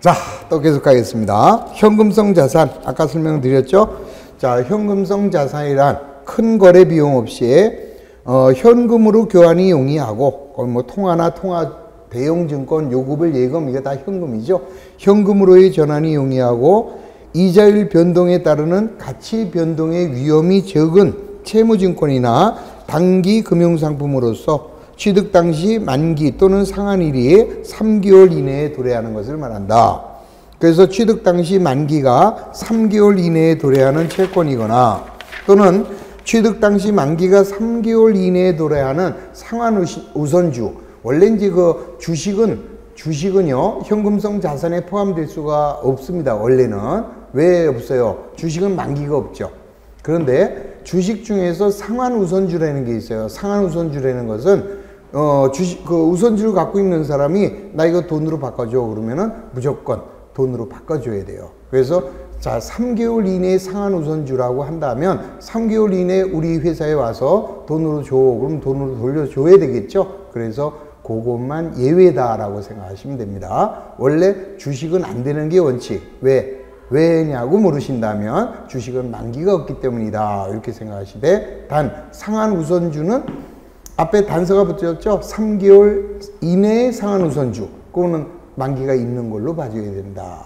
자, 또 계속 가겠습니다. 현금성 자산, 아까 설명드렸죠? 자, 현금성 자산이란 큰 거래 비용 없이 현금으로 교환이 용이하고 뭐 통화나 대형 증권, 요금을 예금, 이게 다 현금이죠. 현금으로의 전환이 용이하고 이자율 변동에 따르는 가치 변동의 위험이 적은 채무증권이나 단기 금융상품으로서 취득 당시 만기 또는 상환일이 3개월 이내에 도래하는 것을 말한다. 그래서 취득 당시 만기가 3개월 이내에 도래하는 채권이거나 또는 취득 당시 만기가 3개월 이내에 도래하는 상환 우선주. 원래 이제 그 주식은요, 현금성 자산에 포함될 수가 없습니다. 원래는. 왜 없어요? 주식은 만기가 없죠. 그런데 주식 중에서 상환 우선주라는 게 있어요. 상환 우선주라는 것은 우선주를 갖고 있는 사람이 나 이거 돈으로 바꿔줘 그러면은 무조건 돈으로 바꿔줘야 돼요. 그래서 자, 3개월 이내에 상환 우선주라고 한다면 3개월 이내에 우리 회사에 와서 돈으로 줘. 그럼 돈으로 돌려줘야 되겠죠. 그래서 그것만 예외다라고 생각하시면 됩니다. 원래 주식은 안 되는 게 원칙. 왜냐고 물으신다면 주식은 만기가 없기 때문이다. 이렇게 생각하시되, 단 상환 우선주는 앞에 단서가 붙였죠. 3개월 이내의 상환 우선주. 그거는 만기가 있는 걸로 봐줘야 된다.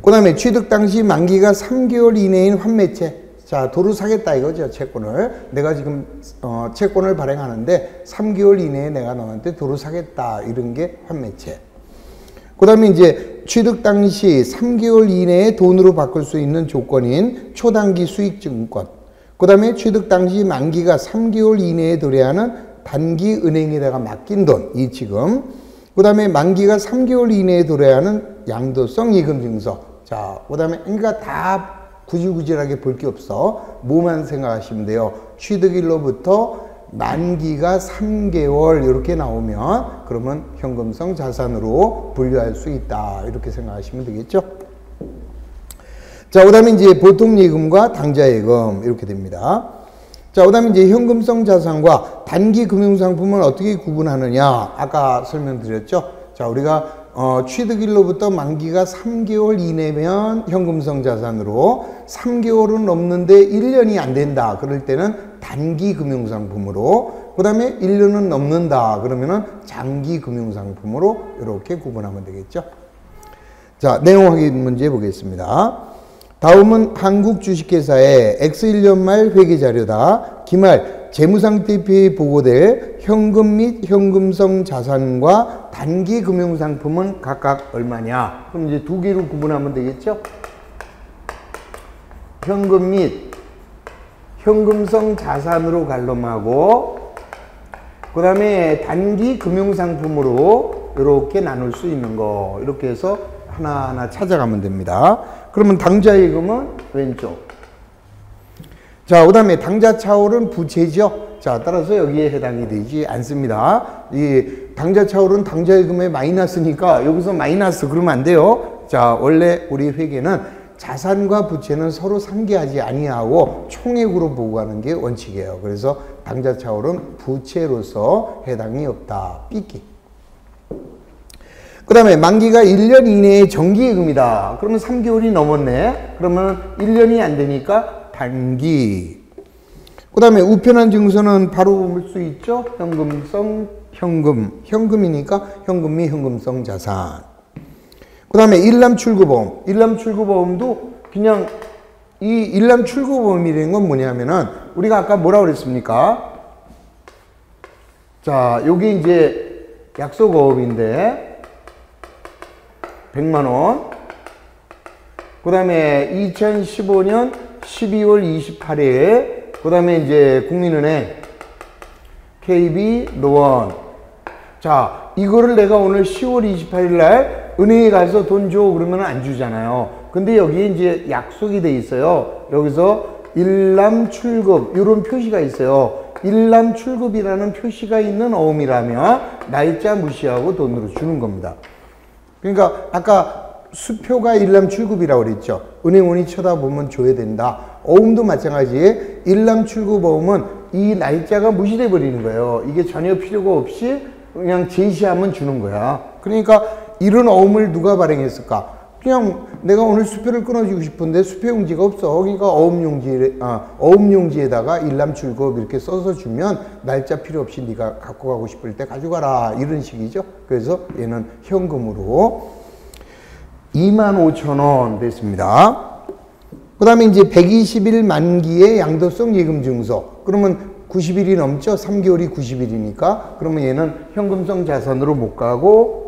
그 다음에 취득 당시 만기가 3개월 이내인 환매채. 자, 도로 사겠다 이거죠. 채권을. 내가 지금 채권을 발행하는데 3개월 이내에 내가 너한테 도로 사겠다. 이런 게 환매채. 그 다음에 이제 취득 당시 3개월 이내에 돈으로 바꿀 수 있는 조건인 초단기 수익증권. 그 다음에 취득 당시 만기가 3개월 이내에 도래하는 단기 은행에다가 맡긴 돈, 이 지금. 그 다음에 만기가 3개월 이내에 도래하는 양도성 예금증서. 자, 그 다음에 그러니까 다 구질구질하게 볼 게 없어. 뭐만 생각하시면 돼요. 취득일로부터 만기가 3개월 이렇게 나오면 그러면 현금성 자산으로 분류할 수 있다. 이렇게 생각하시면 되겠죠. 자, 그 다음에 이제 보통예금과 당좌예금 이렇게 됩니다. 자, 그 다음에 이제 현금성 자산과 단기 금융상품을 어떻게 구분하느냐. 아까 설명드렸죠. 자, 우리가 취득일로부터 만기가 3개월 이내면 현금성 자산으로, 3개월은 넘는데 1년이 안 된다. 그럴 때는 단기 금융상품으로, 그 다음에 1년은 넘는다. 그러면은 장기 금융상품으로 이렇게 구분하면 되겠죠. 자, 내용 확인 문제 보겠습니다. 다음은 한국주식회사의 X1년 말 회계자료다. 기말 재무상태표에 보고될 현금 및 현금성 자산과 단기 금융상품은 각각 얼마냐. 그럼 이제 두 개로 구분하면 되겠죠. 현금 및 현금성 자산으로 갈름하고, 그 다음에 단기 금융상품으로 이렇게 나눌 수 있는 거. 이렇게 해서 하나하나 찾아가면 됩니다. 그러면 당좌예금은 왼쪽. 자, 그 다음에 당좌차올은 부채죠. 자, 따라서 여기에 해당이 되지 않습니다. 이 당좌차올은 당좌예금의 마이너스니까 여기서 마이너스 그러면 안 돼요. 자, 원래 우리 회계는 자산과 부채는 서로 상계하지 아니하고 총액으로 보고 가는 게 원칙이에요. 그래서 당좌차올은 부채로서 해당이 없다. 삐끼. 그 다음에 만기가 1년 이내의 정기예금이다. 그러면 3개월이 넘었네. 그러면 1년이 안 되니까 단기. 그 다음에 우편한 증서는 바로 볼 수 있죠. 현금성 현금이니까 현금 및 현금성 자산. 그 다음에 일람출구보험. 일람출구보험도 그냥 이 일람출구보험이라는 건 뭐냐면은 우리가 아까 뭐라고 그랬습니까? 자, 요게 이제 약속어업인데 100만원. 그 다음에 2015년 12월 28일. 그 다음에 이제 국민은행, KB, 노원. 자, 이거를 내가 오늘 10월 28일 날 은행에 가서 돈 줘 그러면 안 주잖아요. 근데 여기에 이제 약속이 돼 있어요. 여기서 일람출급 이런 표시가 있어요. 일람출급이라는 표시가 있는 어음이라면 날짜 무시하고 돈으로 주는 겁니다. 그러니까 아까 수표가 일람출급이라고 그랬죠. 은행원이 쳐다보면 줘야 된다. 어음도 마찬가지에 일람출급어음은 이 날짜가 무시돼 버리는 거예요. 이게 전혀 필요가 없이 그냥 제시하면 주는 거야. 그러니까 이런 어음을 누가 발행했을까? 그냥 내가 오늘 수표를 끊어주고 싶은데 수표용지가 없어. 그러니까 어음용지에다가 일람출급 이렇게 써서 주면 날짜 필요 없이 네가 갖고 가고 싶을 때 가져가라. 이런 식이죠. 그래서 얘는 현금으로 25,000원 됐습니다. 그 다음에 이제 120일 만기의 양도성 예금 증서. 그러면 90일이 넘죠? 3개월이 90일이니까. 그러면 얘는 현금성 자산으로 못 가고,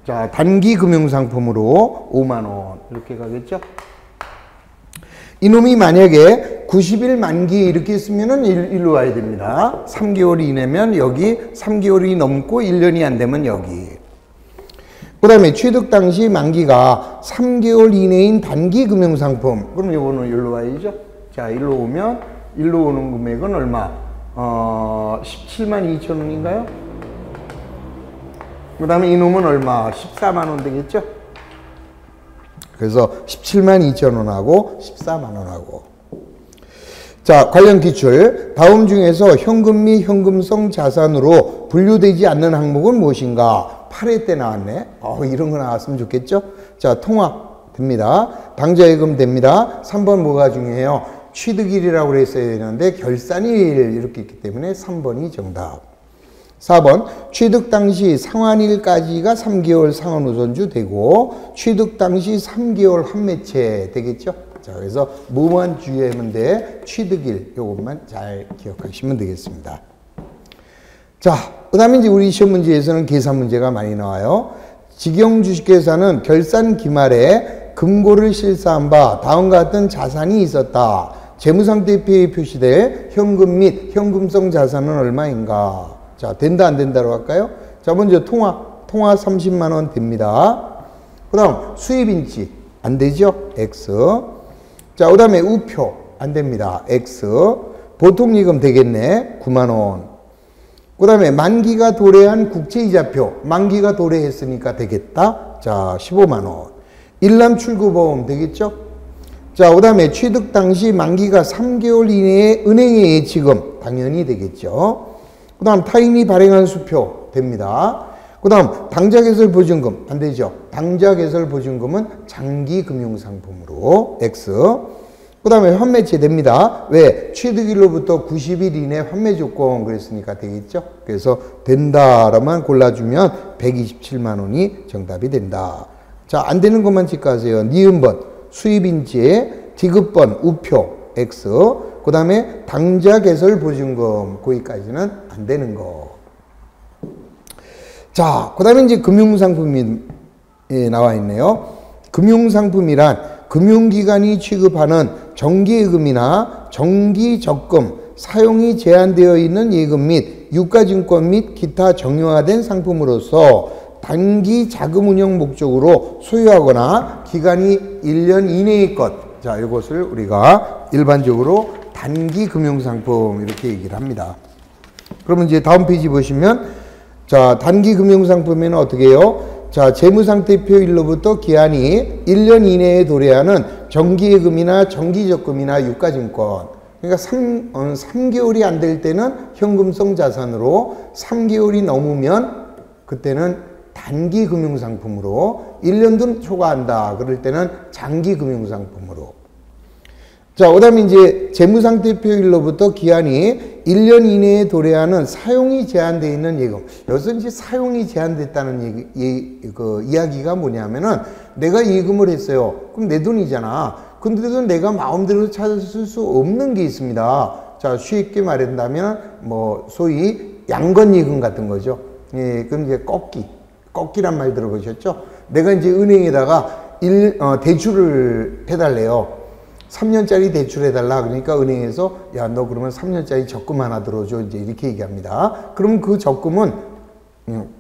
자, 단기 금융상품으로 5만원. 이렇게 가겠죠? 이놈이 만약에 90일 만기 이렇게 쓰면은 일로 와야 됩니다. 3개월 이내면 여기, 3개월이 넘고 1년이 안 되면 여기. 그 다음에 취득 당시 만기가 3개월 이내인 단기 금융상품. 그럼 이거는 일로 와야죠. 자, 일로 오면, 일로 오는 금액은 얼마? 17만 2천 원인가요? 그 다음에 이놈은 얼마? 14만 원 되겠죠? 그래서 17만 2천 원하고 14만 원하고. 자, 관련 기출. 다음 중에서 현금 및 현금성 자산으로 분류되지 않는 항목은 무엇인가? 8회 때 나왔네. 이런 거 나왔으면 좋겠죠? 자, 통합 됩니다. 당좌예금 됩니다. 3번 뭐가 중요해요? 취득일이라고 그랬어야 되는데 결산일 이렇게 있기 때문에 3번이 정답. 4번 취득 당시 상환일까지가 3개월 상환우선주 되고 취득 당시 3개월 환매체 되겠죠? 자, 그래서 뭐만 주의하면 돼? 취득일 요것만 잘 기억하시면 되겠습니다. 자, 그 다음에 이제 우리 시험 문제에서는 계산 문제가 많이 나와요. 직영주식회사는 결산 기말에 금고를 실사한 바 다음과 같은 자산이 있었다. 재무상태표에 표시될 현금 및 현금성 자산은 얼마인가? 자, 된다 안 된다로 할까요? 자, 먼저 통화 30만 원 됩니다. 그 다음 수입인지 안 되죠? X. 자, 그 다음에 우표 안 됩니다. X. 보통예금 되겠네. 9만 원. 그 다음에 만기가 도래한 국채이자표. 만기가 도래했으니까 되겠다. 자, 15만 원. 일람출구보험 되겠죠? 자, 그 다음에 취득 당시 만기가 3개월 이내에 은행의 예치금 당연히 되겠죠. 그 다음 타인이 발행한 수표 됩니다. 그 다음 당좌개설보증금 안 되죠. 당좌개설보증금은 장기금융상품으로 X. 그 다음에 환매체 됩니다. 왜? 취득일로부터 90일 이내 환매조건 그랬으니까 되겠죠. 그래서 된다라만 골라주면 127만 원이 정답이 된다. 자, 안 되는 것만 체크하세요. 니은번 수입인지, 디귿번 우표 X. 그 다음에 당좌개설보증금 거기까지는 안 되는 거. 자, 그 다음에 이제 금융상품이 나와 있네요. 금융상품이란 금융기관이 취급하는 정기예금이나 정기적금, 사용이 제한되어 있는 예금 및 유가증권 및 기타 정형화된 상품으로서 단기 자금운용 목적으로 소유하거나 기간이 1년 이내의 것. 자, 이것을 우리가 일반적으로 단기 금융상품 이렇게 얘기를 합니다. 그러면 이제 다음 페이지 보시면 자, 단기 금융상품에는 어떻게 해요? 자, 재무상태표일로부터 기한이 1년 이내에 도래하는 정기예금이나 정기적금이나 유가증권. 그러니까 3개월이 안 될 때는 현금성 자산으로 3개월이 넘으면 그때는 단기 금융상품으로 1년도 초과한다. 그럴 때는 장기 금융상품으로. 자, 그 다음에 이제 재무상태표일로부터 기한이 1년 이내에 도래하는 사용이 제한되어 있는 예금. 여기서 이제 사용이 제한됐다는 이야기가 뭐냐면은 내가 예금을 했어요. 그럼 내 돈이잖아. 근데도 내가 마음대로 찾을 수 없는 게 있습니다. 자, 쉽게 말한다면 뭐 소위 양건예금 같은 거죠. 예, 그럼 이제 꺾기란 말 들어보셨죠? 내가 이제 은행에다가 대출을 해달래요. 3년짜리 대출해달라. 그러니까 은행에서 야, 너 그러면 3년짜리 적금 하나 들어줘. 이제 이렇게 얘기합니다. 그럼 그 적금은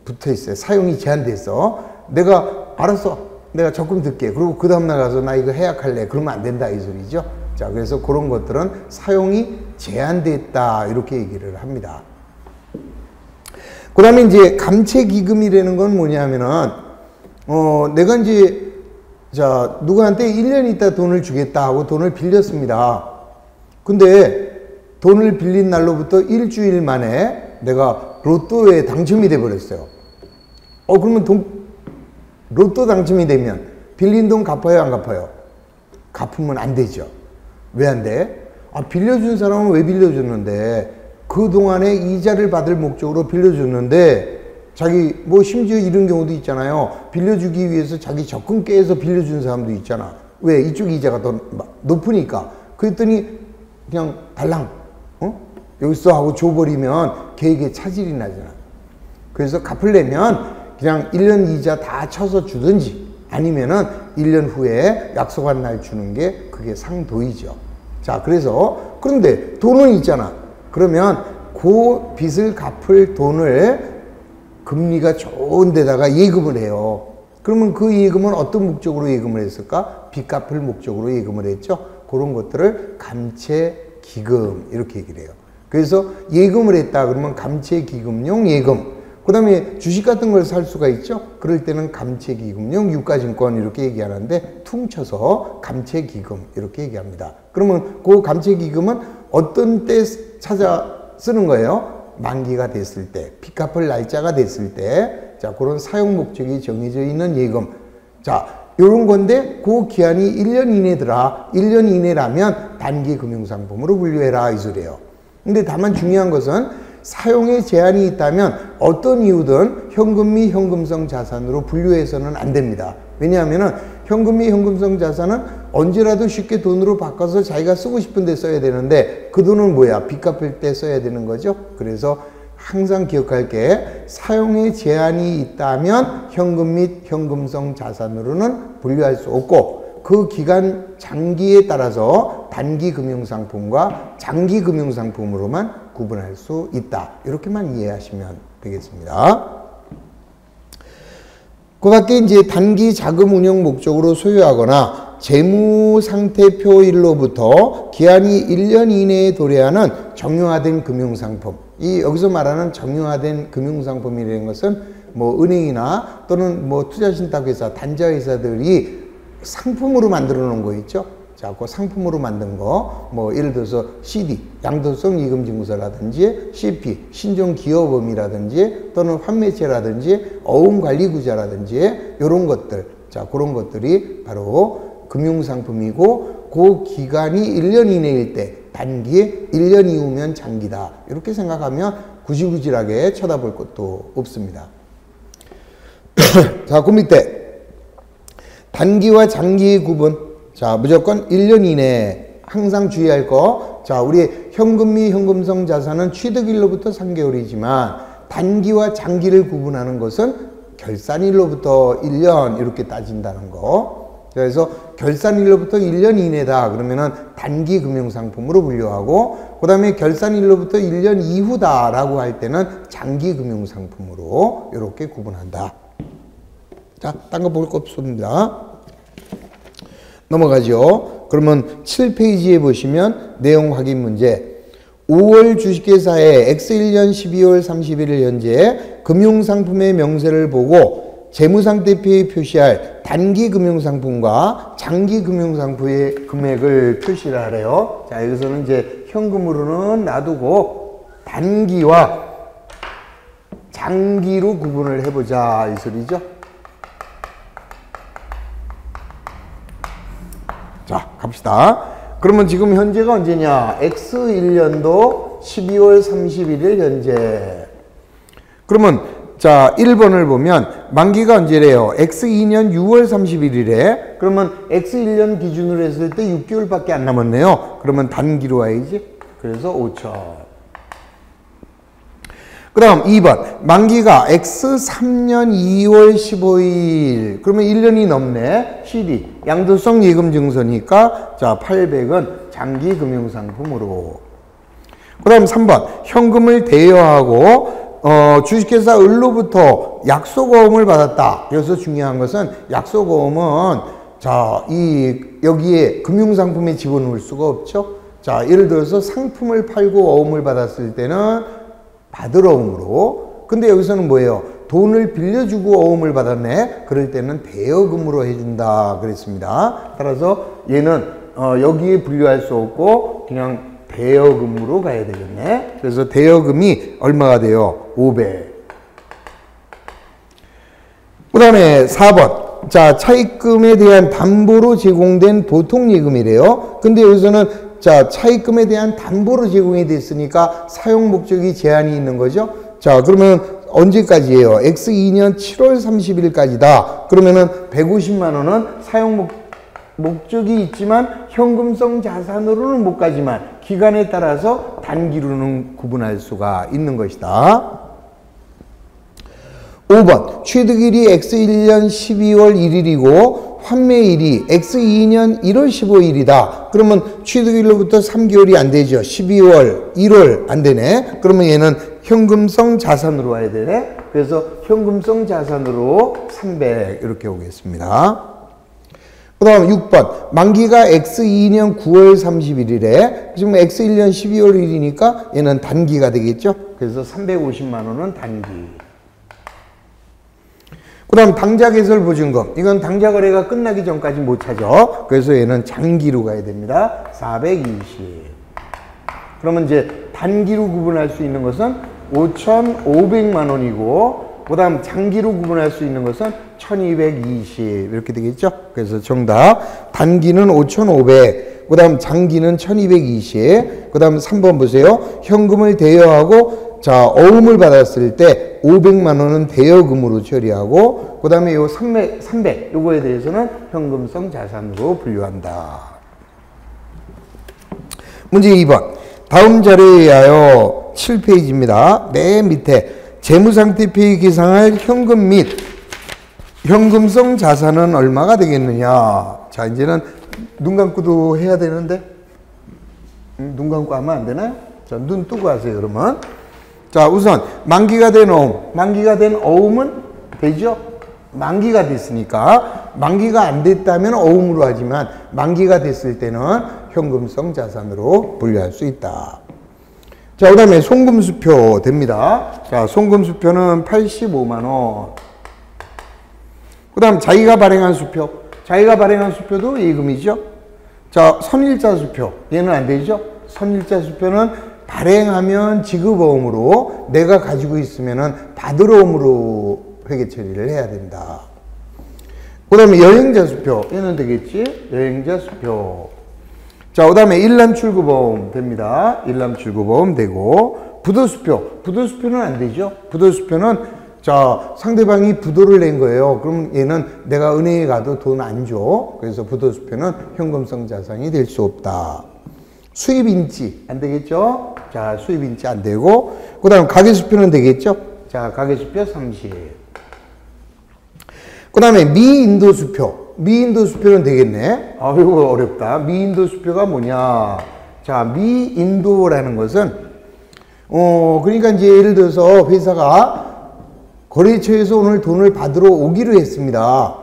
붙어 있어요. 사용이 제한됐어. 내가 알았어. 내가 적금 들게. 그리고 그 다음날 가서 나 이거 해약할래. 그러면 안 된다. 이 소리죠. 자, 그래서 그런 것들은 사용이 제한됐다. 이렇게 얘기를 합니다. 그 다음에 이제 감채기금이라는 건 뭐냐면은, 내가 이제 자, 누구한테 1년 있다 돈을 주겠다 하고 돈을 빌렸습니다. 근데 돈을 빌린 날로부터 일주일 만에 내가 로또에 당첨이 돼 버렸어요. 그러면 로또 당첨이 되면 빌린 돈 갚아요, 안 갚아요? 갚으면 안 되죠. 왜 안 돼? 빌려준 사람은 왜 빌려줬는데, 그동안에 이자를 받을 목적으로 빌려줬는데, 자기, 심지어 이런 경우도 있잖아요. 빌려주기 위해서 자기 적금 깨서 빌려준 사람도 있잖아. 왜? 이쪽 이자가 더 높으니까. 그랬더니, 그냥 달랑, 여기서 하고 줘버리면 걔에게 차질이 나잖아. 그래서 갚으려면 그냥 1년 이자 다 쳐서 주든지 아니면은 1년 후에 약속한 날 주는 게 그게 상도이죠. 자, 그런데 돈은 있잖아. 그러면 그 빚을 갚을 돈을 금리가 좋은 데다가 예금을 해요. 그러면 그 예금은 어떤 목적으로 예금을 했을까? 빚 갚을 목적으로 예금을 했죠. 그런 것들을 감채기금 이렇게 얘기를 해요. 그래서 예금을 했다 그러면 감채기금용 예금. 그 다음에 주식 같은 걸 살 수가 있죠. 그럴 때는 감채기금용 유가증권 이렇게 얘기하는데 퉁쳐서 감채기금 이렇게 얘기합니다. 그러면 그 감채기금은 어떤 때 찾아 쓰는 거예요? 만기가 됐을 때, 빚 갚을 날짜가 됐을 때, 자, 그런 사용 목적이 정해져 있는 예금. 자, 요런 건데 그 기한이 1년 이내더라. 1년 이내라면 단기 금융상품으로 분류해라 이 소리예요. 근데 다만 중요한 것은 사용에 제한이 있다면 어떤 이유든 현금 및 현금성 자산으로 분류해서는 안 됩니다. 왜냐하면 현금 및 현금성 자산은 언제라도 쉽게 돈으로 바꿔서 자기가 쓰고 싶은 데 써야 되는데 그 돈은 뭐야? 빚 갚을 때 써야 되는 거죠. 그래서 항상 기억할 게 사용에 제한이 있다면 현금 및 현금성 자산으로는 분류할 수 없고 그 기간 장기에 따라서 단기 금융상품과 장기 금융상품으로만 구분할 수 있다. 이렇게만 이해하시면 되겠습니다. 그 밖에 이제 단기 자금 운용 목적으로 소유하거나 재무상태표일로부터 기한이 1년 이내에 도래하는 정형화된 금융상품. 여기서 말하는 정형화된 금융상품이라는 것은 은행이나 또는 투자신탁회사, 단자회사들이 상품으로 만들어 놓은 거 있죠? 자, 그 상품으로 만든 거, 예를 들어서 CD, 양도성 이금증서라든지 CP, 신종기여범이라든지 또는 환매체라든지 어음관리구자라든지 이런 것들, 자, 그런 것들이 바로 금융상품이고 그 기간이 1년 이내일 때 단기, 1년 이후면 장기다. 이렇게 생각하면 구질구질하게 쳐다볼 것도 없습니다. 자, 그 밑에 단기와 장기의 구분. 자, 무조건 1년 이내에 항상 주의할 거. 자, 우리 현금 및 현금성 자산은 취득일로부터 3개월이지만 단기와 장기를 구분하는 것은 결산일로부터 1년 이렇게 따진다는 거. 그래서 결산일로부터 1년 이내다 그러면은 단기 금융상품으로 분류하고 그 다음에 결산일로부터 1년 이후다라고 할 때는 장기 금융상품으로 이렇게 구분한다. 자, 딴 거 볼 거 없습니다. 넘어가죠. 그러면 7페이지에 보시면 내용 확인 문제. 5월 주식회사의 X1년 12월 31일 현재 금융상품의 명세를 보고 재무상태표에 표시할 단기 금융상품과 장기 금융상품의 금액을 표시를 하래요. 자, 여기서는 이제 현금으로는 놔두고 단기와 장기로 구분을 해보자 이 소리죠. 자, 갑시다. 그러면 지금 현재가 언제냐? X1년도 12월 31일 현재. 그러면 자, 1번을 보면 만기가 언제래요? X2년 6월 31일에. 그러면 X1년 기준으로 했을 때 6개월밖에 안 남았네요. 그러면 단기로 와야지. 그래서 5천. 그 다음 2번 만기가 X3년 2월 15일 그러면 1년이 넘네. CD 양도성 예금증서니까 자 800은 장기 금융상품으로. 그 다음 3번 현금을 대여하고 주식회사 을로부터 약속어음을 받았다. 여기서 중요한 것은 약속어음은 자 여기에 금융상품에 집어넣을 수가 없죠. 자 예를 들어서 상품을 팔고 어음을 받았을 때는 받을 어음으로. 근데 여기서는 뭐예요? 돈을 빌려주고 어음을 받았네. 그럴 때는 대여금으로 해준다 그랬습니다. 따라서 얘는 여기에 분류할 수 없고 그냥 대여금으로 가야 되겠네. 그래서 대여금이 얼마가 돼요? 500. 그 다음에 4번. 자, 차입금에 대한 담보로 제공된 보통예금이래요. 근데 여기서는 자, 차입금에 대한 담보로 제공이 됐으니까 사용 목적이 제한이 있는 거죠. 자, 그러면 언제까지예요? X2년 7월 30일까지다. 그러면은 150만 원은 사용 목적이 있지만 현금성 자산으로는 못 가지만 기간에 따라서 단기로는 구분할 수가 있는 것이다. 5번. 취득일이 X1년 12월 1일이고 환매일이 X2년 1월 15일이다. 그러면 취득일로부터 3개월이 안 되죠. 12월, 1월 안 되네. 그러면 얘는 현금성 자산으로 와야 되네. 그래서 현금성 자산으로 300 이렇게 오겠습니다. 그 다음 6번. 만기가 X2년 9월 30일이래. 지금 X1년 12월 1일이니까 얘는 단기가 되겠죠. 그래서 350만 원은 단기. 그 다음 당좌 개설 보증금. 이건 당좌 거래가 끝나기 전까지 못 차죠. 그래서 얘는 장기로 가야 됩니다. 420. 그러면 이제 단기로 구분할 수 있는 것은 5,500만 원이고 그 다음 장기로 구분할 수 있는 것은 1220 이렇게 되겠죠. 그래서 정답 단기는 5,500, 그 다음 장기는 1220, 그 다음 3번 보세요. 현금을 대여하고 자 어음을 받았을 때 500만 원은 대여금으로 처리하고 그 다음에 요 300 요거에 대해서는 현금성 자산으로 분류한다. 문제 2번. 다음 자료에 의하여 7페이지입니다. 맨 밑에 재무상태표에 계상할 현금 및 현금성 자산은 얼마가 되겠느냐. 자 이제는 눈 감고도 해야 되는데 눈 감고 하면 안 되나요? 자, 눈 뜨고 하세요 그러면. 자 우선 만기가 된 어음. 만기가 된 어음은 되죠? 만기가 됐으니까 만기가 안 됐다면 어음으로 하지만 만기가 됐을 때는 현금성 자산으로 분류할 수 있다. 자, 그 다음에 송금수표 됩니다. 자, 송금수표는 85만 원. 그 다음 자기가 발행한 수표. 자기가 발행한 수표도 예금이죠. 자, 선일자 수표. 얘는 안 되죠. 선일자 수표는 발행하면 지급어음으로 내가 가지고 있으면은 받을어음으로 회계 처리를 해야 된다. 그 다음에 여행자 수표. 얘는 되겠지. 여행자 수표. 자, 그 다음에 일람출구보험 됩니다. 일람출구보험 되고, 부도수표. 부도수표는 안 되죠. 부도수표는, 자, 상대방이 부도를 낸 거예요. 그럼 얘는 내가 은행에 가도 돈 안 줘. 그래서 부도수표는 현금성 자산이 될 수 없다. 수입인지 안 되겠죠. 자, 수입인지 안 되고, 그 다음 가계수표는 되겠죠. 자, 가계수표 30. 그 다음에 미인도수표. 미인도수표는 되겠네. 아, 이거 어렵다. 미인도수표가 뭐냐. 자, 미인도라는 것은, 그러니까 이제 예를 들어서 회사가 거래처에서 오늘 돈을 받으러 오기로 했습니다.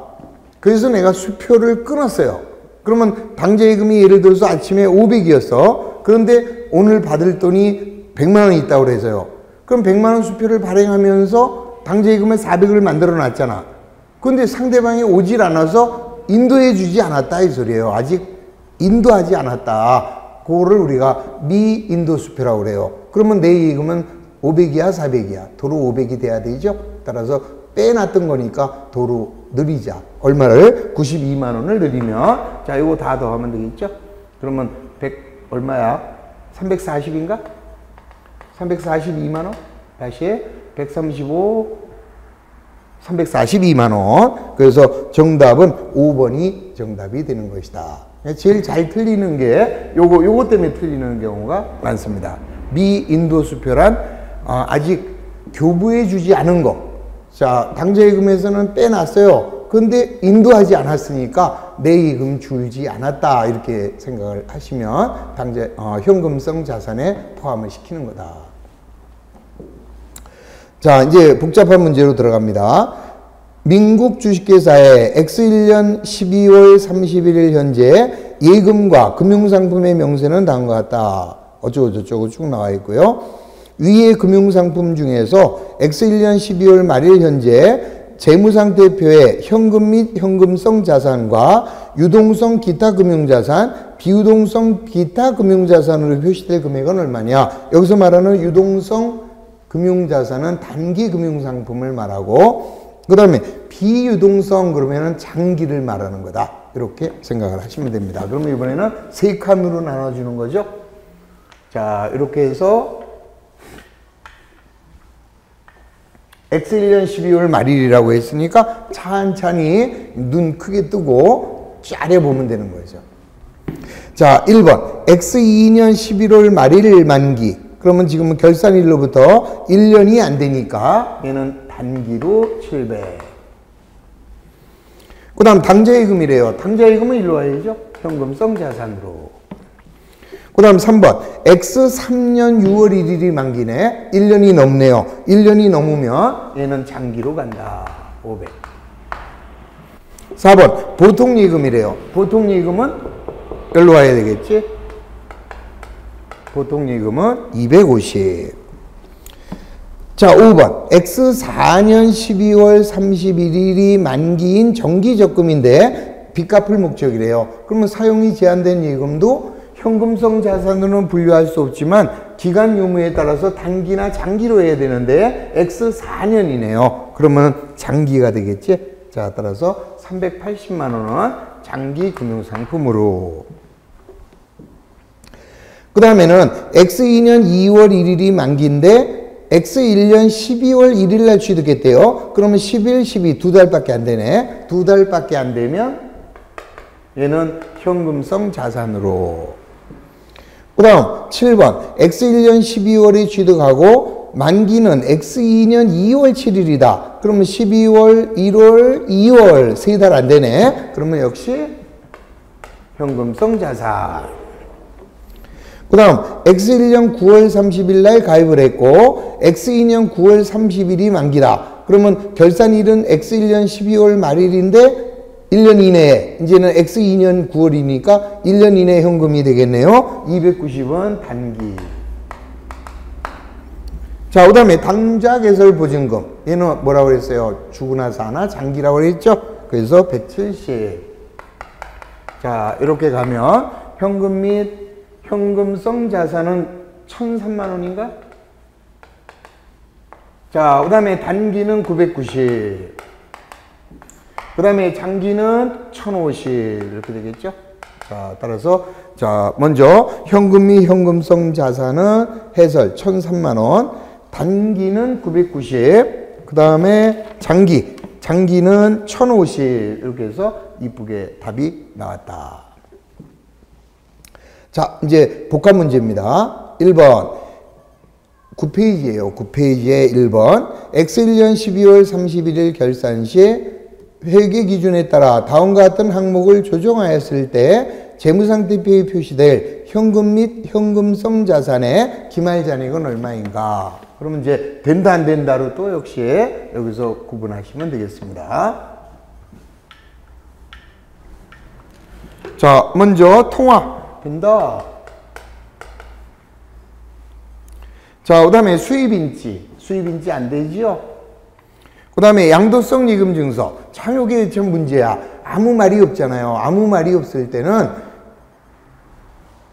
그래서 내가 수표를 끊었어요. 그러면 당좌예금이 예를 들어서 아침에 500이었어. 그런데 오늘 받을 돈이 100만 원이 있다고 그래서요. 그럼 100만 원 수표를 발행하면서 당좌예금을 400을 만들어 놨잖아. 그런데 상대방이 오질 않아서 인도해 주지 않았다 이 소리예요. 아직 인도하지 않았다. 그거를 우리가 미인도 수표라고 그래요. 그러면 내 예금은 500이야 400이야. 도로 500이 돼야 되죠. 따라서 빼놨던 거니까 도로 늘리자. 얼마를? 92만 원을 늘리면 자 이거 다 더하면 되겠죠. 그러면 100 얼마야? 340인가? 342만 원? 다시 135 342만 원. 그래서 정답은 5번이 정답이 되는 것이다. 제일 잘 틀리는 게 요거 때문에 틀리는 경우가 많습니다. 미인도수표란 아직 교부해 주지 않은 거. 자, 당좌예금에서는 빼놨어요. 근데 인도하지 않았으니까 내 예금 줄지 않았다. 이렇게 생각을 하시면 현금성 자산에 포함을 시키는 거다. 자, 이제 복잡한 문제로 들어갑니다. 민국 주식회사의 X1년 12월 31일 현재 예금과 금융상품의 명세는 다음과 같다. 어쩌고저쩌고 쭉 나와 있고요. 위의 금융상품 중에서 X1년 12월 말일 현재 재무상태표에 현금 및 현금성 자산과 유동성 기타 금융자산, 비유동성 기타 금융자산으로 표시될 금액은 얼마냐? 여기서 말하는 유동성 금융자산은 단기 금융상품을 말하고 그 다음에 비유동성 그러면은 장기를 말하는 거다. 이렇게 생각을 하시면 됩니다. 그러면 이번에는 세 칸으로 나눠주는 거죠. 자, 이렇게 해서 X1년 12월 말일이라고 했으니까 찬찬히 눈 크게 뜨고 짜려보면 되는 거죠. 자, 1번 X2년 11월 말일 만기. 그러면 지금은 결산일로부터 1년이 안 되니까 얘는 단기로 700. 그 다음 당좌예금이래요. 당좌예금은 일로 와야죠. 현금성 자산으로. 그 다음 3번 X3년 6월 1일이 만기네. 1년이 넘네요. 1년이 넘으면 얘는 장기로 간다. 500. 4번 보통예금이래요. 보통예금은 여기로 와야 되겠지. 보통예금은 250. 자, 5번 X4년 12월 31일이 만기인 정기적금인데 빚 갚을 목적이래요. 그러면 사용이 제한된 예금도 현금성 자산으로는 분류할 수 없지만 기간 유무에 따라서 단기나 장기로 해야 되는데 X4년이네요. 그러면 장기가 되겠지. 자, 따라서 380만 원은 장기 금융상품으로. 그 다음에는 X2년 2월 1일이 만기인데 X1년 12월 1일 날 취득했대요. 그러면 11, 12 두 달밖에 안 되네. 두 달밖에 안 되면 얘는 현금성 자산으로. 그 다음 7번 X1년 12월에 취득하고 만기는 X2년 2월 7일이다. 그러면 12월, 1월, 2월 세 달 안 되네. 그러면 역시 현금성 자산. 그 다음 X1년 9월 30일 날 가입을 했고 X2년 9월 30일이 만기다. 그러면 결산일은 X1년 12월 말일인데 1년 이내에 이제는 X2년 9월이니까 1년 이내 현금이 되겠네요. 290원 단기. 자, 그 다음에 당좌개설 보증금. 얘는 뭐라고 그랬어요? 주거나 사나 장기라고 그랬죠? 그래서 170. 자, 이렇게 가면 현금 및 현금성 자산은 1,003만 원인가? 자, 그 다음에 단기는 990. 그 다음에 장기는 1,050. 이렇게 되겠죠? 자, 따라서, 자, 먼저 현금 및 현금성 자산은 해설 1,003만 원. 단기는 990. 그 다음에 장기는 1,050. 이렇게 해서 이쁘게 답이 나왔다. 자, 이제 복합 문제입니다. 1번 9페이지예요. 9페이지에 1번 X1년 12월 31일 결산 시 회계 기준에 따라 다음과 같은 항목을 조정하였을 때 재무상태표에 표시될 현금 및 현금성 자산의 기말 잔액은 얼마인가? 그러면 이제 된다 안 된다로 또 역시 여기서 구분하시면 되겠습니다. 자, 먼저 통화. 된다. 자, 그 다음에 수입인지 안 되지요? 그 다음에 양도성 예금 증서. 참 이게 참 문제야. 아무 말이 없잖아요. 아무 말이 없을 때는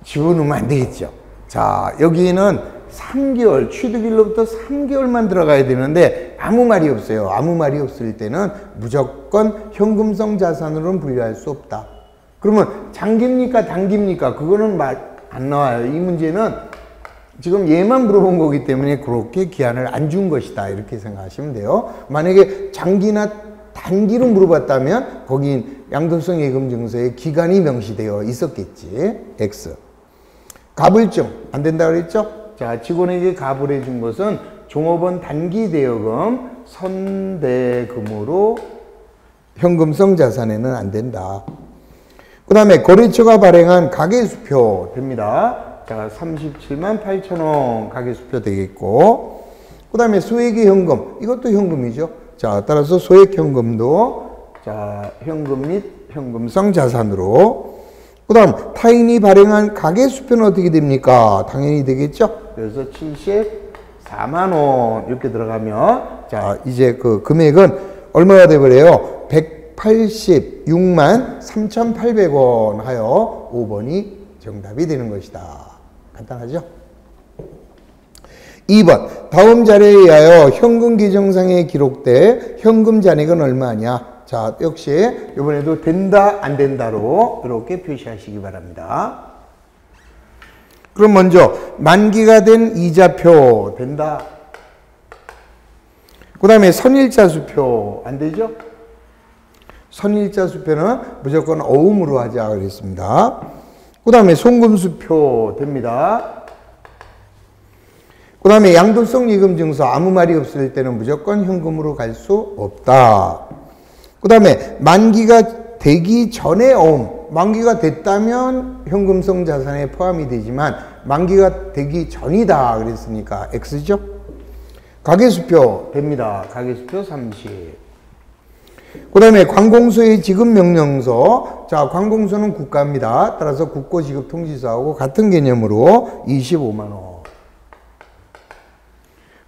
집어넣으면 안 되겠죠. 자, 여기는 3개월, 취득일로부터 3개월만 들어가야 되는데 아무 말이 없어요. 아무 말이 없을 때는 무조건 현금성 자산으로는 분류할 수 없다. 그러면 장기입니까 단기입니까? 그거는 말 안 나와요. 이 문제는 지금 얘만 물어본 거기 때문에 그렇게 기한을 안 준 것이다. 이렇게 생각하시면 돼요. 만약에 장기나 단기로 물어봤다면 거기 양도성 예금 증서에 기간이 명시되어 있었겠지. X. 가불증 안 된다 그랬죠? 자, 직원에게 가불 해준 것은 종업원 단기 대여금 선대금으로 현금성 자산에는 안 된다. 그 다음에 거래처가 발행한 가계수표 됩니다. 자, 37만 8천 원 가계수표 되겠고, 그 다음에 소액의 현금, 이것도 현금이죠. 자, 따라서 소액 현금도 자, 현금 및 현금성 자산으로. 그 다음 타인이 발행한 가계수표는 어떻게 됩니까? 당연히 되겠죠. 그래서 74만 원 이렇게 들어가면 자, 이제 그 금액은 얼마가 되버려요? 186만 3,800원 하여 5번이 정답이 되는 것이다. 간단하죠? 2번 다음 자료에 의하여 현금 계정상에 기록돼 현금 잔액은 얼마냐. 자, 역시 이번에도 된다 안 된다로 이렇게 표시하시기 바랍니다. 그럼 먼저 만기가 된 이자표 된다. 그 다음에 선일자 수표 안 되죠? 선일자 수표는 무조건 어음으로 하자 그랬습니다. 그 다음에 송금수표 됩니다. 그 다음에 양도성 예금증서 아무 말이 없을 때는 무조건 현금으로 갈 수 없다. 그 다음에 만기가 되기 전에 어음, 만기가 됐다면 현금성 자산에 포함이 되지만 만기가 되기 전이다 그랬으니까 X죠. 가계수표 됩니다. 가계수표 30. 그 다음에 관공서의 지급명령서. 자, 관공서는 국가입니다. 따라서 국고지급통지서하고 같은 개념으로 25만원.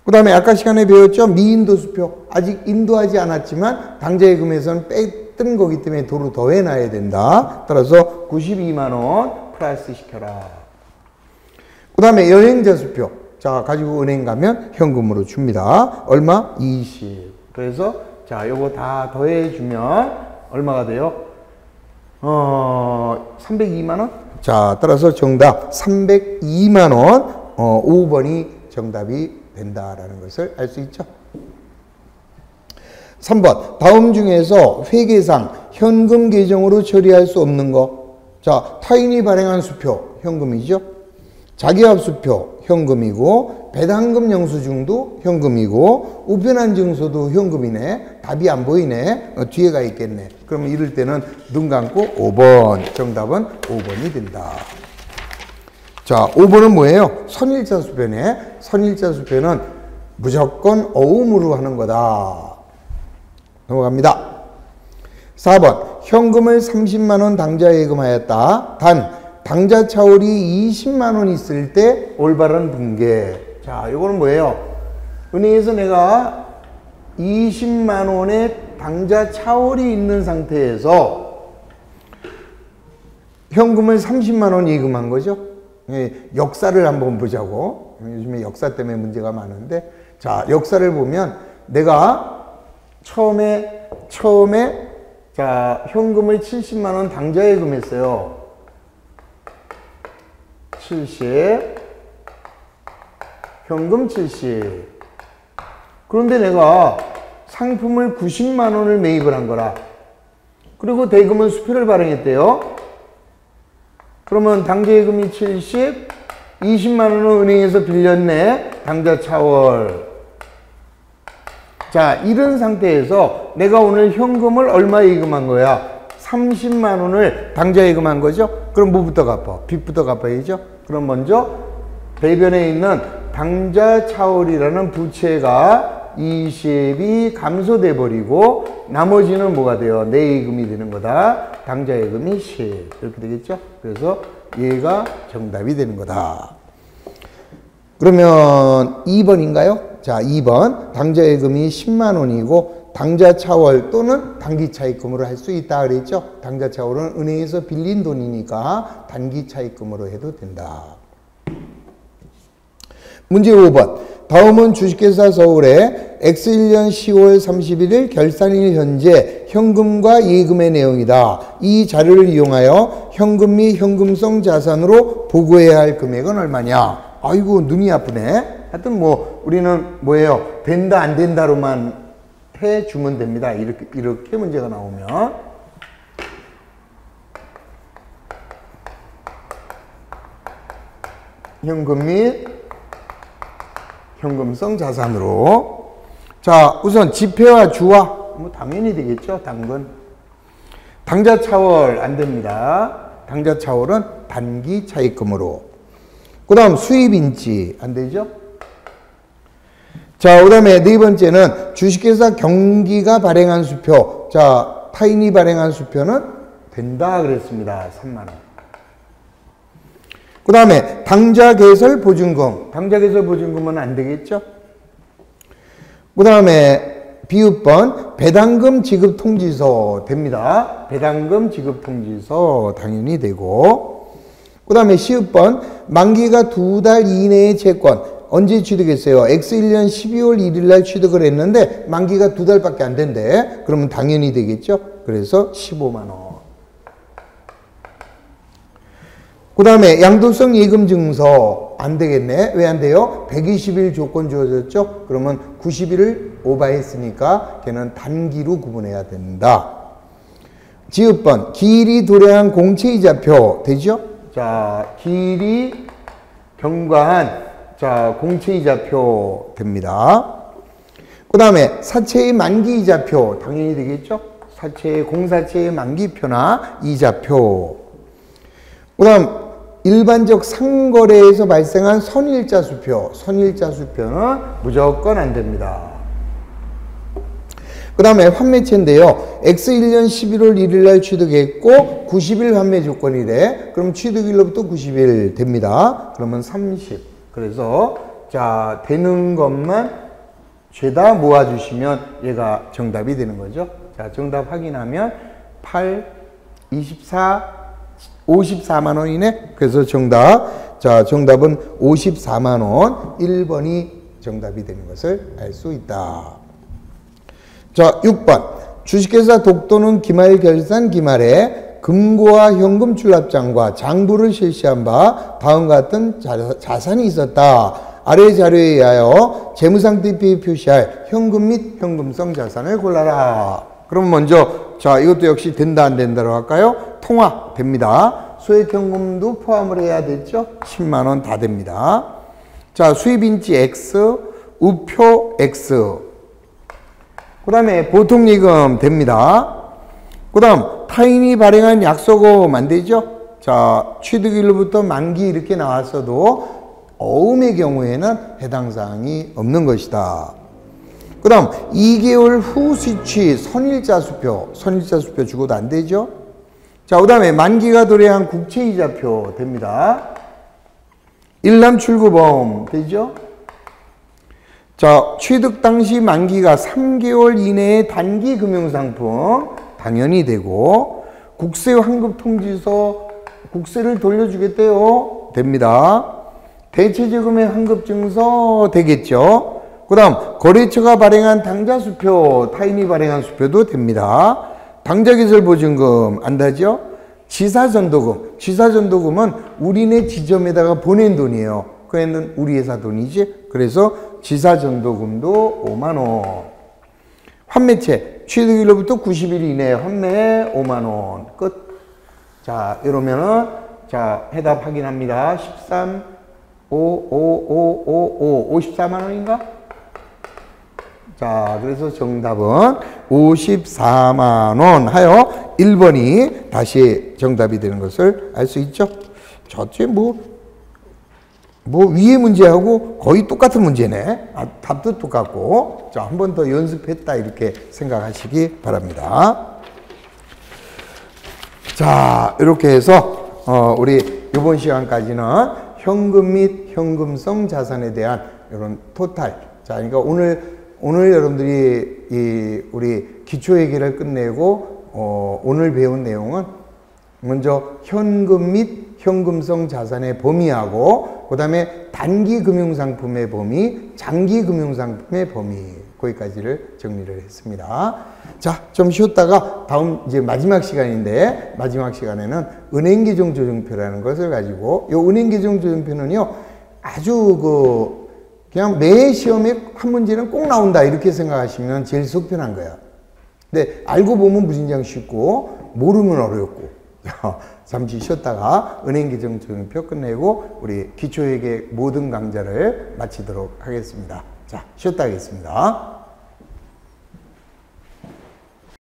그 다음에 아까 시간에 배웠죠? 미인도수표. 아직 인도하지 않았지만 당좌예금에서는 뺐던 거기 때문에 도로 더해놔야 된다. 따라서 92만원 플러스 시켜라. 그 다음에 여행자수표. 자, 가지고 은행 가면 현금으로 줍니다. 얼마? 20. 그래서 자, 요거 다 더해주면 얼마가 돼요? 302만원? 자, 따라서 정답 302만원 5번이 정답이 된다라는 것을 알 수 있죠. 3번 다음 중에서 회계상 현금 계정으로 처리할 수 없는 거. 자, 타인이 발행한 수표 현금이죠. 자기합 수표 현금이고 배당금 영수증도 현금이고 우편한 증서도 현금이네. 답이 안 보이네. 뒤에가 있겠네. 그러면 이럴 때는 눈 감고 5번. 정답은 5번이 된다. 자, 5번은 뭐예요? 선일자 수표네. 선일자 수표는 무조건 어음으로 하는 거다. 넘어갑니다. 4번 현금을 30만원 당좌 예금하였다. 단 당좌 차월이 20만원 있을 때 올바른 분계. 자, 이거는 뭐예요? 은행에서 내가 20만원의 당좌 차월이 있는 상태에서 현금을 30만원 예금한 거죠. 역사를 한번 보자고. 요즘에 역사 때문에 문제가 많은데, 자, 역사를 보면 내가 처음에 자, 현금을 70만원 당좌 예금했어요. 70, 현금 70. 그런데 내가 상품을 90만원을 매입을 한 거라. 그리고 대금은 수표를 발행했대요. 그러면 당좌예금이 70, 20만원을 은행에서 빌렸네. 당좌 차월. 자, 이런 상태에서 내가 오늘 현금을 얼마 예금한 거야? 30만원을 당좌 예금한 거죠? 그럼 뭐부터 갚아? 빚부터 갚아야죠? 그럼 먼저 대변에 있는 당좌 차월이라는 부채가 20이 감소돼 버리고 나머지는 뭐가 돼요? 내 예금이 되는 거다. 당좌 예금이 10. 이렇게 되겠죠? 그래서 얘가 정답이 되는 거다. 그러면 2번인가요? 자, 2번 당좌 예금이 10만 원이고 당좌 차월 또는 단기 차입금으로 할 수 있다 그랬죠? 당좌 차월은 은행에서 빌린 돈이니까 단기 차입금으로 해도 된다. 문제 5번. 다음은 주식회사 서울의 X1년 10월 31일 결산일 현재 현금과 예금의 내용이다. 이 자료를 이용하여 현금 및 현금성 자산으로 보고해야 할 금액은 얼마냐? 아이고, 눈이 아프네. 하여튼 뭐 우리는 뭐예요? 된다 안 된다로만 해주면 됩니다. 이렇게 문제가 나오면. 현금 및 현금성 자산으로. 자, 우선 지폐와 주화. 뭐 당연히 되겠죠. 당근. 당좌 차월 안 됩니다. 당좌 차월은 단기 차입금으로. 그 다음 수입인지 안 되죠. 자, 그 다음에 네 번째는 주식회사 경기가 발행한 수표. 자, 타인이 발행한 수표는 된다 그랬습니다. 3만원. 그 다음에 당좌개설 보증금. 당좌개설 보증금은 안 되겠죠. 그 다음에 비읍번 배당금 지급 통지서 됩니다. 배당금 지급 통지서 당연히 되고. 그 다음에 시읍번 만기가 2달 이내의 채권. 언제 취득했어요? X1년 12월 1일 날 취득을 했는데 만기가 2달밖에 안 된대. 그러면 당연히 되겠죠? 그래서 15만 원. 그 다음에 양도성 예금 증서 안 되겠네. 왜 안 돼요? 120일 조건 주어졌죠? 그러면 90일을 오버했으니까 걔는 단기로 구분해야 된다. 지읒번 기일이 도래한 공채이자표 되죠? 자, 기일이 경과한 자 공채이자표 됩니다. 그 다음에 사채의 만기이자표 당연히 되겠죠? 사채의 공사채의 만기표나 이자표. 그 다음 일반적 상거래에서 발생한 선일자 수표. 선일자 수표는 무조건 안 됩니다. 그 다음에 환매채인데요. X1년 11월 1일 날 취득했고 90일 환매 조건이래. 그럼 취득일로부터 90일 됩니다. 그러면 30. 그래서 자 되는 것만 죄다 모아주시면 얘가 정답이 되는 거죠. 자 정답 확인하면 8, 24, 54만 원이네. 그래서 정답. 자 정답은 54만 원. 1번이 정답이 되는 것을 알 수 있다. 자, 6번. 주식회사 독도는 기말 결산 기말에 금고와 현금 출납장과 장부를 실시한 바 다음과 같은 자산이 있었다. 아래 자료에 의하여 재무상태표에 표시할 현금 및 현금성 자산을 골라라. 그럼 먼저 자 이것도 역시 된다 안 된다로 할까요? 통화 됩니다. 소액현금도 포함을 해야 되죠. 10만 원 다 됩니다. 자 수입인지 X, 우표 X. 그 다음에 보통예금 됩니다. 그 다음 타인이 발행한 약속금 안 되죠? 자 취득일로부터 만기 이렇게 나왔어도 어음의 경우에는 해당 사항이 없는 것이다. 그 다음 2개월 후 수취 선일자 수표. 선일자 수표 주고도 안 되죠? 자, 그 다음에 만기가 도래한 국채이자표 됩니다. 일남출구범 되죠? 자, 취득 당시 만기가 3개월 이내의 단기 금융상품 당연히 되고 국세 환급 통지서 국세를 돌려주겠대요. 됩니다. 대체제금의 환급증서 되겠죠. 그 다음 거래처가 발행한 당좌수표, 타인이 발행한 수표도 됩니다. 당좌기술보증금 안다죠? 지사전도금, 지사전도금은 우리네 지점에다가 보낸 돈이에요. 그애는 우리 회사 돈이지. 그래서 지사전도금도 5만원. 환매채 취득일로부터 90일 이내에 환매 5만원 끝. 자 이러면은 자 해답 확인합니다. 13 54만원인가? 자, 그래서 정답은 54만원 하여 1번이 다시 정답이 되는 것을 알 수 있죠. 저쪽에 뭐 위에 문제하고 거의 똑같은 문제네. 아, 답도 똑같고. 자, 한 번 더 연습했다 이렇게 생각하시기 바랍니다. 자, 이렇게 해서 우리 이번 시간까지는 현금 및 현금성 자산에 대한 이런 토탈. 자, 그러니까 오늘 여러분들이 우리 기초 얘기를 끝내고 오늘 배운 내용은 먼저 현금 및 현금성 자산의 범위하고 그 다음에 단기 금융상품의 범위, 장기 금융상품의 범위 거기까지를 정리를 했습니다. 자, 좀 쉬었다가 다음 이제 마지막 시간인데 마지막 시간에는 은행계정 조정표라는 것을 가지고 이 은행계정 조정표는요 아주 그냥 매 시험에 한 문제는 꼭 나온다 이렇게 생각하시면 제일 속편한 거야. 근데 알고 보면 무진장 쉽고 모르면 어렵고. 잠시 쉬었다가 은행계정 조정표 끝내고 우리 기초회계 모든 강좌를 마치도록 하겠습니다. 자, 쉬었다 하겠습니다.